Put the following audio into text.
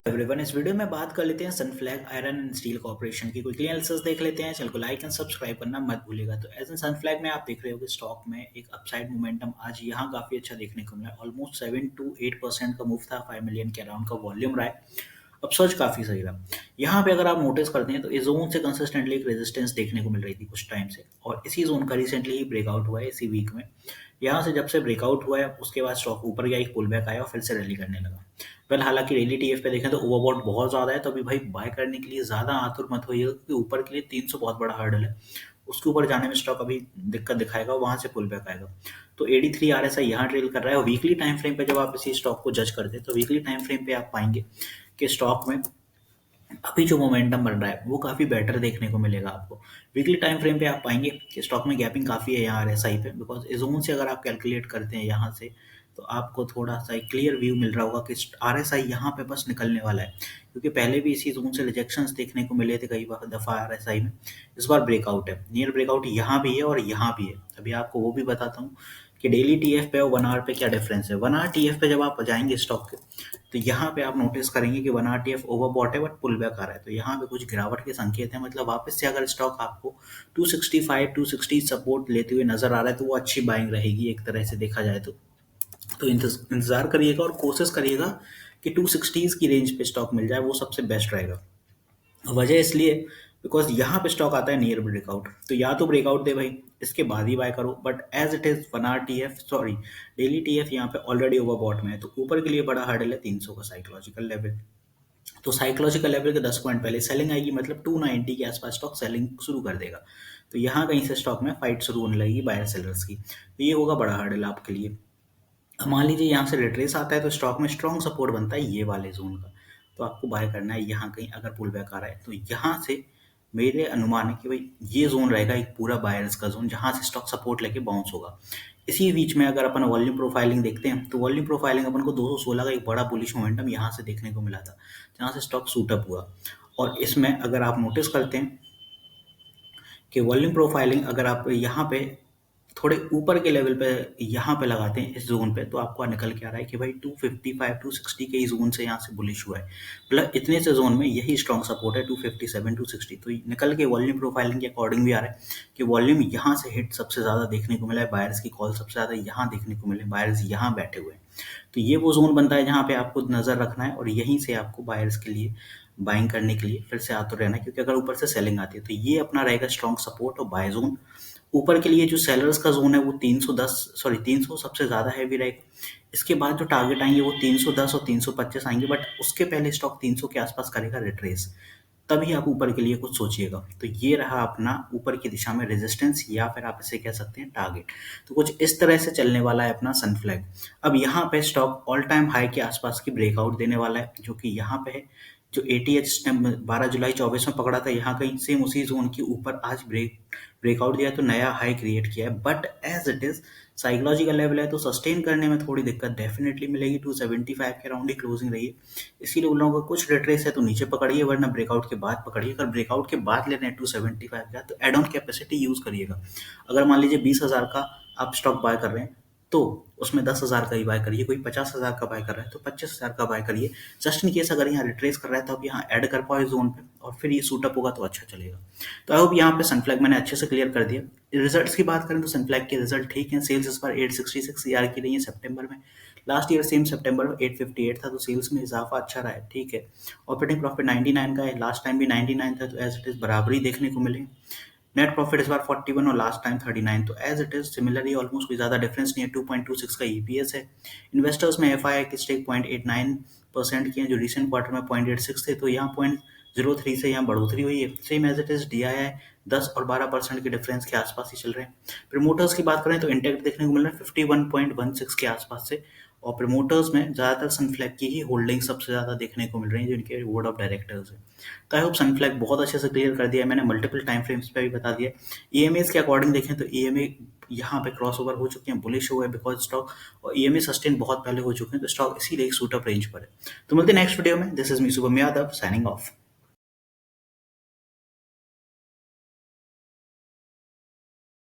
Everyone, इस video में बात कर लेते हैं Sunflag iron and steel corporation की कोई एनालिसिस देख लेते हैं। चैनल को लाइक एंड सब्सक्राइब करना मत भूलिएगा। तो एज एन सनफ्लैग में आप देख रहे हो कि स्टॉक में एक अपसाइड मोमेंटम आज यहाँ काफी अच्छा देखने को मिला। ऑलमोस्ट 7 to 8% का मूव था, 5 मिलियन के अराउंड का वॉल्यूम रहा है। अपसर्ज काफी सही रहा। यहाँ पे अगर आप नोटिस करते हैं तो इस जोन से कंसिस्टेंटली एक रेजिस्टेंस देखने को मिल रही थी कुछ टाइम से, और इसी जोन का रिसेंटली ही ब्रेकआउट हुआ है इसी वीक में। यहाँ से जब से ब्रेकआउट हुआ है उसके बाद स्टॉक ऊपर गया, एक पुल बैक आया और फिर से रैली करने लगा। वेल, हालांकि डेली टीएफ पे देखें तो ओवरबॉट बहुत ज़्यादा है, तो अभी भाई बाय करने के लिए ज़्यादा आतुर मत होइएगा, क्योंकि ऊपर के लिए 300 बहुत बड़ा हर्डल है। उसके ऊपर जाने में स्टॉक अभी दिक्कत दिखाएगा, वहां से पुल बैक आएगा। तो 83 RSI यहाँ ट्रेल कर रहा है। और वीकली टाइम फ्रेम पे जब आप इसी स्टॉक को जज करते हैं तो वीकली टाइम फ्रेम पे आप पाएंगे कि स्टॉक में अभी जो मोमेंटम बन रहा है वो काफ़ी बेटर देखने को मिलेगा आपको। वीकली टाइम फ्रेम पे आप पाएंगे कि स्टॉक में गैपिंग काफ़ी है यहाँ RSI पे, बिकॉज इस जोन से अगर आप कैलकुलेट करते हैं यहाँ से तो आपको थोड़ा सा एक क्लियर व्यू मिल रहा होगा कि RSI यहाँ पे बस निकलने वाला है, क्योंकि पहले भी इसी जोन से रिजेक्शंस देखने को मिले थे कई बार दफ़ा RSI में। इस बार ब्रेकआउट है, नियर ब्रेकआउट यहाँ भी है और यहाँ भी है। अभी आपको वो भी बताता हूँ कि डेली टीएफ पे और 1 आवर पे क्या डिफरेंस है। 1 आवर टीएफ पे जब आप जाएंगे स्टॉक के तो यहाँ पे आप नोटिस करेंगे कि 1 आवर टीएफ ओवरबॉट है बट पुल बैक आ रहा है। तो यहाँ पे कुछ गिरावट के संकेत हैं, मतलब वापस से अगर स्टॉक आपको 265 260 सपोर्ट लेते हुए नजर आ रहा है तो वो अच्छी बाइंग रहेगी एक तरह से देखा जाए तो इंतजार करिएगा और कोशिश करिएगा कि 260s की रेंज पे स्टॉक मिल जाए, वो सबसे बेस्ट रहेगा। वजह इसलिए बिकॉज यहाँ पे स्टॉक आता है नियर ब्रेकआउट, तो या तो ब्रेकआउट दे भाई, इसके बाद ही बाय करो। But as it is 1 hour TF sorry daily TF यहाँ पे ऑलरेडी ओवरबॉट में है, तो ऊपर के लिए बड़ा हर्डल है 300 का साइकोलॉजिकल लेवल। तो साइकोलॉजिकल लेवल के 10 पॉइंट पहले सेलिंग आएगी, मतलब 290 के आसपास स्टॉक सेलिंग शुरू कर देगा। तो यहाँ कहीं से स्टॉक में फाइट शुरू होने लगेगी बायर सेलर्स की, तो ये होगा बड़ा हर्डल आपके लिए। अब मान लीजिए यहाँ से रिट्रेस आता है तो स्टॉक में स्ट्रॉन्ग सपोर्ट बनता है ये वाले जोन का, तो आपको बाय करना है यहाँ कहीं। अगर पुल बैक आ रहा है तो यहाँ से मेरे अनुमान है कि भाई ये जोन रहेगा एक पूरा बायर्स का जोन, जहाँ से स्टॉक सपोर्ट लेके बाउंस होगा। इसी बीच में अगर अपन वॉल्यूम प्रोफाइलिंग देखते हैं तो वॉल्यूम प्रोफाइलिंग अपन को 216 का एक बड़ा बुलिश मोमेंटम यहाँ से देखने को मिला था, जहाँ से स्टॉक सूटअप हुआ। और इसमें अगर आप नोटिस करते हैं कि वॉल्यूम प्रोफाइलिंग अगर आप यहाँ पे थोड़े ऊपर के लेवल पे यहाँ पे लगाते हैं इस जोन पे, तो आपको निकल के आ रहा है कि भाई 255 260 के इस जोन से यहाँ से बुलिश हुआ है। मतलब इतने से जोन में यही स्ट्रॉन्ग सपोर्ट है 257 260। तो निकल के वॉल्यूम प्रोफाइलिंग के अकॉर्डिंग भी आ रहा है कि वॉल्यूम यहाँ से हिट सबसे ज़्यादा देखने को मिला है, बायर्स की कॉल सबसे ज़्यादा यहाँ देखने को मिले, बायर्स यहाँ बैठे हुए हैं। तो ये वो जोन बनता है जहाँ पे आपको नज़र रखना है, और यहीं से आपको बायर्स के लिए बाइंग करने के लिए फिर से आतुर रहना है, क्योंकि अगर ऊपर से सेलिंग आती है तो ये अपना रहेगा स्ट्रॉन्ग सपोर्ट और बाय जोन। ऊपर के लिए जो सेलर्स का जोन है वो 300 सबसे ज़्यादा हैवी रहेगा। इसके बाद जो टारगेट आएंगे वो 310 और 325 आएंगे, बट उसके पहले स्टॉक 300 के आसपास करेगा रिट्रेस, तभी आप ऊपर के लिए कुछ सोचिएगा। तो ये रहा अपना ऊपर की दिशा में रेजिस्टेंस, या फिर आप इसे कह सकते हैं टारगेट। तो कुछ इस तरह से चलने वाला है अपना सनफ्लैग। अब यहाँ पे स्टॉक ऑल टाइम हाई के आसपास की ब्रेकआउट देने वाला है, जो कि यहाँ पे है। जो ATH ने 12 जुलाई 24 में पकड़ा था, यहाँ कहीं सेम उसी जोन के ऊपर आज ब्रेकआउट दिया तो नया हाई क्रिएट किया है। But as it is psychological level है, तो सस्टेन करने में थोड़ी दिक्कत डेफिनेटली मिलेगी। 275 के अराउंड ही क्लोजिंग रही है, इसीलिए उन लोगों का कुछ रिट्रेस है तो नीचे पकड़िए, वरना ब्रेकआउट के बाद पकड़िए। अगर ब्रेकआउट के बाद लेना है 275 का तो एड ऑन कैपेसिटी यूज करिएगा। अगर मान लीजिए 20,000 का आप स्टॉक बाय कर रहे हैं तो उसमें 10,000 का ही बाय करिए। कोई 50,000 का बाय कर रहा है तो 25,000 का बाय करिए। जस्ट इन केस अगर यहाँ रिट्रेस कर रहा है तो आप यहाँ ऐड कर पाओ इस जोन पे, और फिर ये सूटअप होगा तो अच्छा चलेगा। तो आई होप यहाँ पे सनफ्लैग मैंने अच्छे से क्लियर कर दिया। रिजल्ट्स की बात करें तो सनफ्लैग के रिजल्ट ठीक हैं। सेल्स इस बार 866 CR की रही है सितंबर में। लास्ट ईयर सेम सितंबर में 858 था, तो सेल्स में इजाफा अच्छा रहा है, ठीक है। ऑपरेटिंग प्रॉफिट 99 का है, लास्ट टाइम भी 99 था, तो एज इट इज बराबरी देखने को मिले। नेट प्रॉफिट इस बार 41 और लास्ट टाइम 39, तो as it is similarly almost कोई ज़्यादा डिफरेंस नहीं है। 2.26 का EPS है। इन्वेस्टर्स में FI की स्टेक 0.89% की है, जो रिसेंट क्वार्टर में 0.86 थे, तो यहाँ 0.03 से यहाँ बढ़ोतरी हुई है। Same as it is DII 10 और 12% के डिफरेंस के आसपास ही चल रहे हैं। प्रमोटर्स की बात करें तो इंटैक्ट देखने को मिल रहा है 51.16 के आसपास से, और प्रमोटर्स में ज़्यादातर सनफ्लैग की ही होल्डिंग सबसे ज़्यादा देखने को मिल रही है, जिनके बोर्ड ऑफ डायरेक्टर्स है। तो आई होप सनफ्लैग बहुत अच्छे से क्लियर कर दिया है मैंने, मल्टीपल टाइम फ्रेम्स पे भी बता दिया। EMAs के अकॉर्डिंग देखें तो EMA यहाँ पे क्रॉस ओवर हो चुके हैं, बुलिश हुए बिकॉज स्टॉक, और EMA सस्टेन बहुत पहले हो चुके हैं, तो स्टॉक इसीलिए एक सूटअप रेंज पर है। तो मिलते हैं नेक्स्ट वीडियो में। This is me Shubham Yadav signing off.